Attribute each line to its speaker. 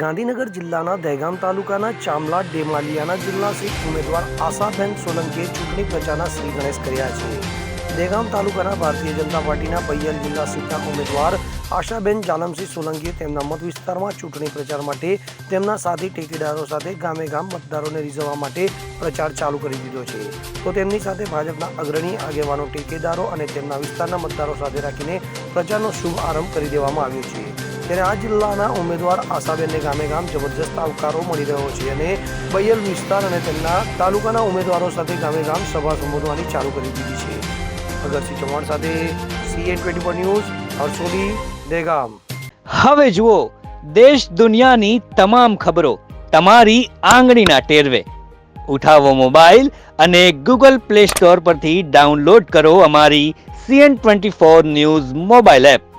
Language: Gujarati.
Speaker 1: ગાંધીનગર જિલ્લાના દહેગામ તાલુકાના ચામલા ડેમાલિયાના જિલ્લા સીટ ઉમેદવાર આશાબેન સોલંકીએ ચૂંટણી પ્રચારના શ્રી ગણેશ કર્યા છે. દહેગામ તાલુકાના ભારતીય જનતા પાર્ટીના બૈયલ જિલ્લા સીટના ઉમેદવાર આશાબેન જાલમસિંહ સોલંકીએ તેમના મત વિસ્તારમાં ચૂંટણી પ્રચાર માટે તેમના સાથી ટેકેદારો સાથે ગામે ગામ મતદારોને રીઝવવા માટે પ્રચાર ચાલુ કરી દીધો છે. તો તેમની સાથે ભાજપના અગ્રણી આગેવાનો, ટેકેદારો અને તેમના વિસ્તારના મતદારો સાથે રાખીને પ્રચારનો શુભ આરંભ કરી દેવામાં આવ્યો છે. ત્યારે આ જિલ્લાના ઉમેદવાર આશાબેનને ગામે ગામ જબરજસ્ત આવકારો મળી રહ્યો છે અને બૈયલ વિસ્તાર અને તેમના તાલુકાના ઉમેદવારો સાથે ગામે ગામ સભા સંબોધવાની ચાલુ કરી દીધી છે. અગરસિંહ ચૌહાણ સાથે CN24 ન્યૂઝ, હરસોલી, દહેગામ.
Speaker 2: હવે જુઓ દેશ દુનિયાની તમામ ખબરો તમારી આંગળીના ટેરવે. ઉઠાવો મોબાઈલ અને Google Play Store પરથી ડાઉનલોડ કરો અમારી CN24 ન્યૂઝ મોબાઈલ એપ.